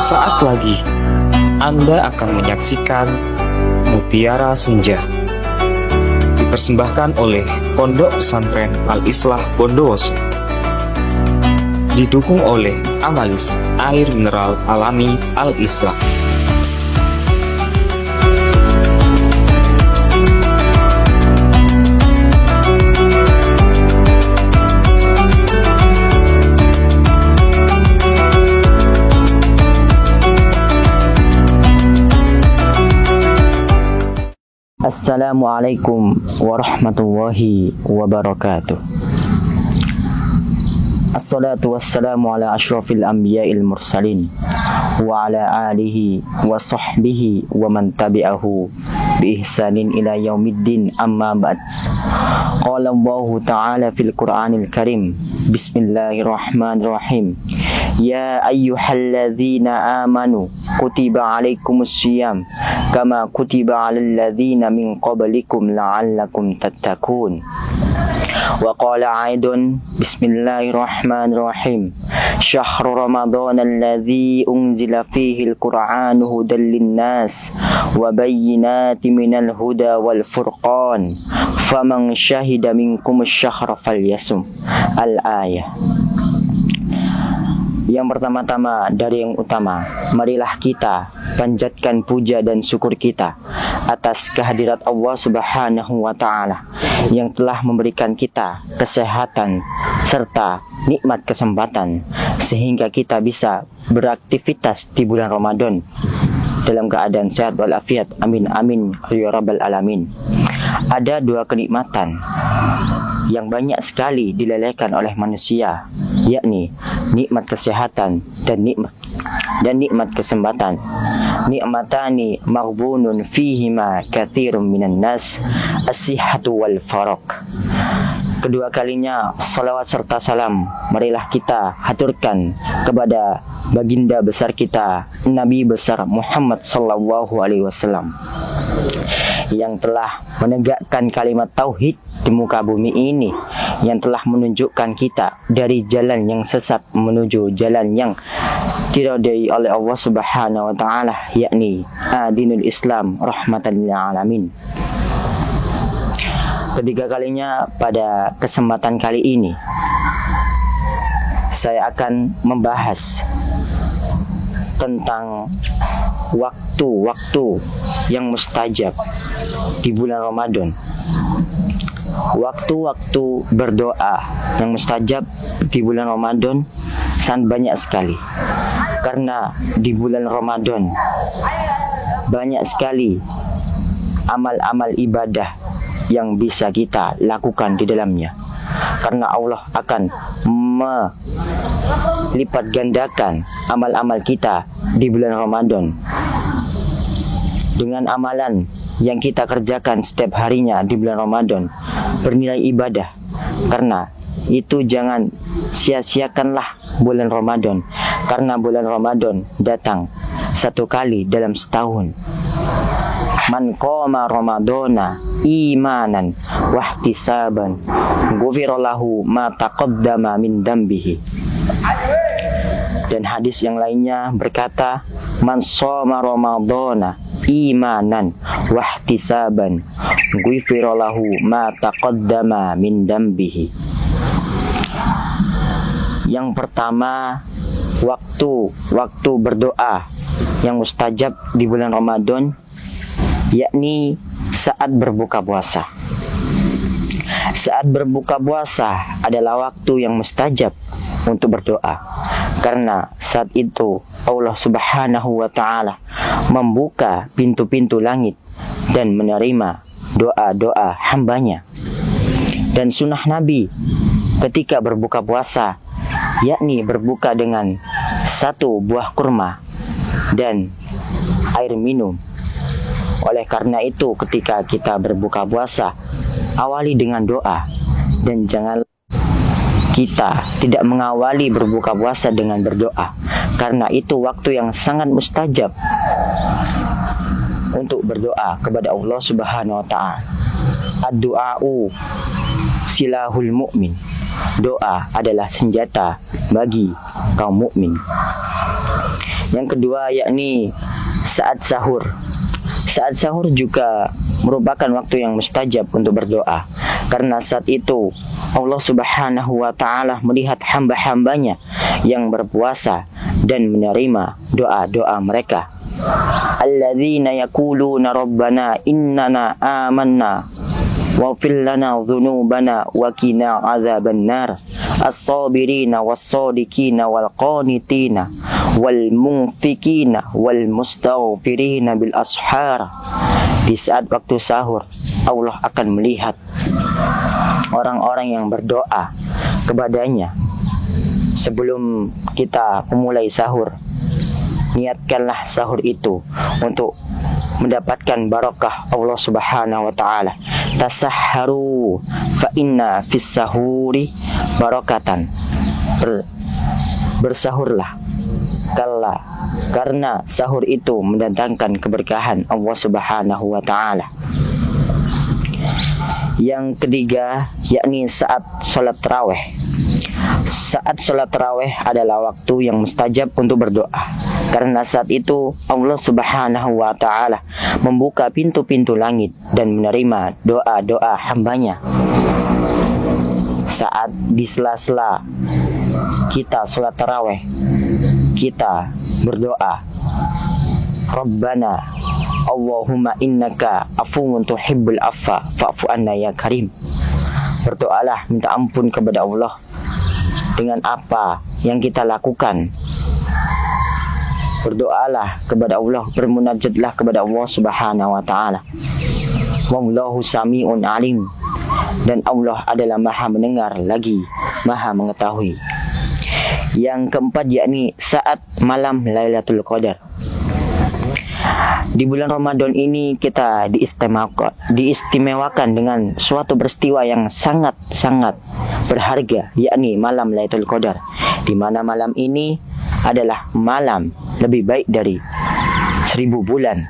Sesaat lagi Anda akan menyaksikan Mutiara Senja, dipersembahkan oleh Pondok Pesantren Al-Islah Bondowoso, didukung oleh Amalis Air Mineral Alami Al-Islah. Assalamualaikum warahmatullahi wabarakatuh. Assalatu wassalamu ala ashrafil anbiya'il mursalin wa ala alihi wa sahbihi wa man tabi'ahu bi ihsanin ila yaumiddin, amma ba'd. Qala Allahu ta'ala fil Qur'anil Karim, bismillahirrahmanirrahim, ya ayyuhalladzina amanu kutiba alaikumussyiyam kama kutiba alal ladzina min qablikum la'allakum tattaqun. Wa qala aidun, bismillahirrahmanirrahim, syahru ramadhan alladzi unzila fihi al-Qur'anu hudan linnas wa bayyinatin minal huda wal furqan faman syahida minkum asy-syahra falyasum. Al-ayah. Yang pertama-tama dari yang utama, marilah kita panjatkan puja dan syukur kita atas kehadirat Allah Subhanahu wa Ta'ala yang telah memberikan kita kesehatan serta nikmat kesempatan sehingga kita bisa beraktivitas di bulan Ramadan dalam keadaan sehat walafiat. Amin amin ya rabbal alamin. Ada dua kenikmatan yang banyak sekali dilelehkan oleh manusia, yakni nikmat kesehatan dan nikmat kesempatan. Nikmatani maghbunun fihima katsirun minan nas, as-sihhatu wal faraq. Kedua kalinya salawat serta salam marilah kita haturkan kepada baginda besar kita, Nabi besar Muhammad sallallahu alaihi wasallam, yang telah menegakkan kalimat tauhid di muka bumi ini, yang telah menunjukkan kita dari jalan yang sesat menuju jalan yang diridai oleh Allah Subhanahu wa Ta'ala, yakni dinul Islam rahmatan lil alamin. Ketiga kalinya pada kesempatan kali ini saya akan membahas tentang waktu-waktu yang mustajab di bulan Ramadan. Waktu-waktu berdoa yang mustajab di bulan Ramadan sangat banyak sekali. Karena di bulan Ramadan banyak sekali amal-amal ibadah yang bisa kita lakukan di dalamnya. Karena Allah akan melipat gandakan amal-amal kita di bulan Ramadan dengan amalan yang kita kerjakan setiap harinya di bulan Ramadan bernilai ibadah. Karena itu jangan sia-siakanlah bulan Ramadan, karena bulan Ramadan datang satu kali dalam setahun. Man qama ramadana imanan wahtisaban ghufira lahu ma taqaddama min dambihi. Dan hadis yang lainnya berkata, man shoma ramadana imanan wahtisaban ghufira lahu ma taqaddama min dambihi. Yang pertama, waktu berdoa yang mustajab di bulan Ramadan, yakni saat berbuka puasa. Saat berbuka puasa adalah waktu yang mustajab untuk berdoa, karena saat itu Allah Subhanahu wa Ta'ala membuka pintu-pintu langit dan menerima doa-doa hambanya. Dan sunnah Nabi ketika berbuka puasa, yakni berbuka dengan satu buah kurma dan air minum. Oleh karena itu ketika kita berbuka puasa, awali dengan doa, dan jangan kita tidak mengawali berbuka puasa dengan berdoa, karena itu waktu yang sangat mustajab untuk berdoa kepada Allah Subhanahu wa Ta'ala. Ad-du'a'u silahul mu'min. Doa adalah senjata bagi kaum mukmin. Yang kedua yakni saat sahur. Saat sahur juga merupakan waktu yang mustajab untuk berdoa, karena saat itu Allah Subhanahu wa Ta'ala melihat hamba-hambanya yang berpuasa dan menerima doa-doa mereka. Alladzina yaquluna rabbana innana amanna waghfir lana dhunubana wa qina adzabannar as-sabirina was-sadiqina wal qanitina wal munfikina wal mustaghfirina bil ashar. Di saat waktu sahur Allah akan melihat orang-orang yang berdoa kepadanya. Sebelum kita memulai sahur, niatkanlah sahur itu untuk mendapatkan barakah Allah Subhanahu wa Ta'ala. Tasahharu fa inna fis sahuri barakatan. Bersahurlah karena sahur itu mendatangkan keberkahan Allah Subhanahu wa Ta'ala. Yang ketiga yakni saat sholat tarawih. Saat sholat tarawih adalah waktu yang mustajab untuk berdoa, karena saat itu Allah Subhanahu wa Ta'ala membuka pintu-pintu langit dan menerima doa-doa hambanya. Saat di sela-sela kita sholat tarawih, kita berdoa, Rabbana Allahumma innaka afuwun tuhibbul afwa fa'fu anna ya karim. Berdoalah, minta ampun kepada Allah dengan apa yang kita lakukan. Berdoalah kepada Allah, bermunajatlah kepada Allah Subhanahu wa Ta'ala. Wallahu sami'un alim. Dan Allah adalah maha mendengar lagi maha mengetahui. Yang keempat yakni saat malam Lailatul Qadar. Di bulan Ramadan ini kita diistimewakan dengan suatu peristiwa yang sangat-sangat berharga, yakni malam Lailatul Qadar, di mana malam ini adalah malam lebih baik dari 1000 bulan.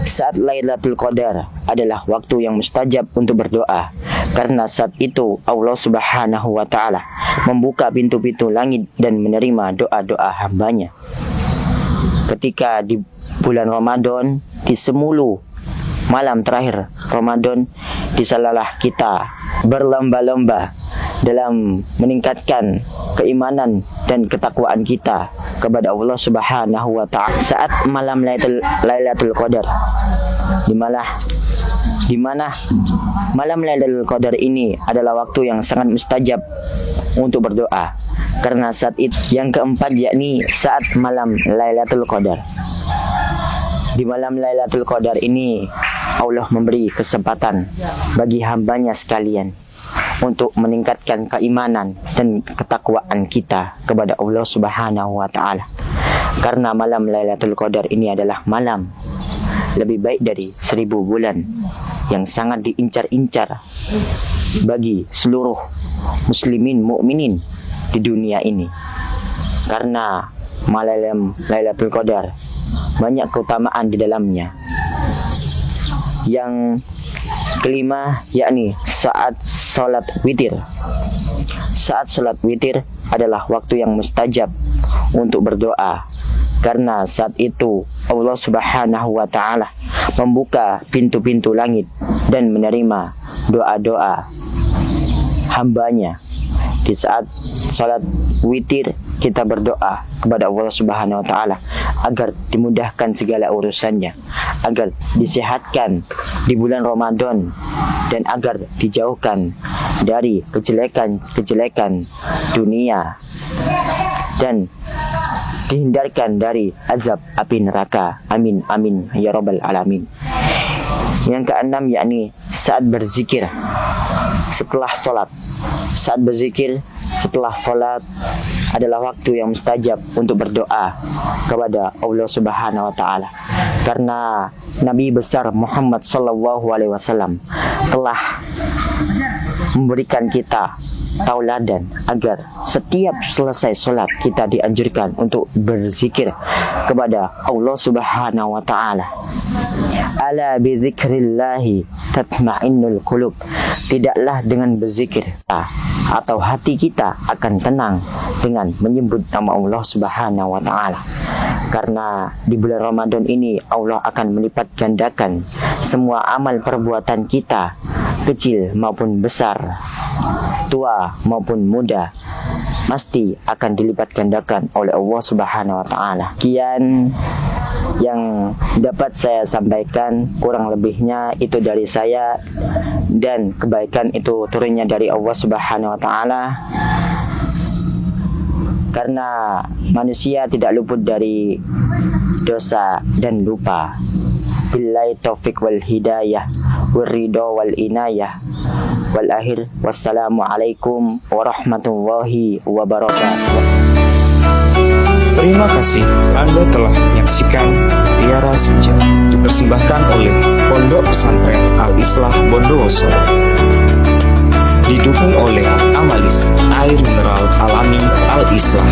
Saat Lailatul Qadar adalah waktu yang mustajab untuk berdoa, karena saat itu Allah Subhanahu wa Ta'ala membuka pintu-pintu langit dan menerima doa-doa hambanya. Ketika di bulan Ramadan, di 10 malam terakhir Ramadan, disanalah kita berlomba-lomba dalam meningkatkan keimanan dan ketakwaan kita kepada Allah Subhanahu wa Ta'ala. Saat malam Lailatul Qadar, di mana malam Lailatul Qadar ini adalah waktu yang sangat mustajab untuk berdoa, karena saat itu. Yang keempat yakni saat malam Lailatul Qadar. Di malam Lailatul Qadar ini Allah memberi kesempatan bagi hambanya sekalian untuk meningkatkan keimanan dan ketakwaan kita kepada Allah Subhanahu wa Ta'ala, karena malam Lailatul Qadar ini adalah malam lebih baik dari 1000 bulan, yang sangat diincar-incar bagi seluruh muslimin mukminin di dunia ini, karena malam Lailatul Qadar banyak keutamaan di dalamnya. Yang kelima yakni saat sholat witir. Saat sholat witir adalah waktu yang mustajab untuk berdoa, karena saat itu Allah Subhanahu wa Ta'ala membuka pintu-pintu langit dan menerima doa-doa hambanya. Di saat salat witir kita berdoa kepada Allah Subhanahu wa Ta'ala agar dimudahkan segala urusannya, agar disehatkan di bulan Ramadan, dan agar dijauhkan dari kejelekan-kejelekan dunia dan dihindarkan dari azab api neraka. Amin amin ya rabbal alamin. Yang keenam yakni saat berzikir setelah sholat. Saat berzikir setelah sholat adalah waktu yang mustajab untuk berdoa kepada Allah Subhanahu wa Ta'ala, karena Nabi besar Muhammad SAW telah memberikan kita tauladan agar setiap selesai sholat kita dianjurkan untuk berzikir kepada Allah Subhanahu wa Ta'ala. Ala bi dzikrillahi tatma'innul qulub. Tidaklah dengan berzikir atau hati kita akan tenang dengan menyebut nama Allah Subhanahu wa Ta'ala. Karena di bulan Ramadan ini Allah akan melipat gandakan semua amal perbuatan kita, kecil maupun besar, tua maupun muda, pasti akan dilipat gandakan oleh Allah Subhanahu wa Ta'ala. Sekian yang dapat saya sampaikan, kurang lebihnya itu dari saya, dan kebaikan itu turunnya dari Allah Subhanahu wa Ta'ala. Karena manusia tidak luput dari dosa dan lupa. Billahi taufiq wal hidayah wal ridha wal inayah wal akhir. Wassalamualaikum warahmatullahi wabarakatuh. Terima kasih Anda telah menyaksikan Tiara Senja, dipersembahkan oleh Pondok Pesantren Al-Islah Bondowoso, didukung oleh Amalis Air Mineral Alami Al-Islah.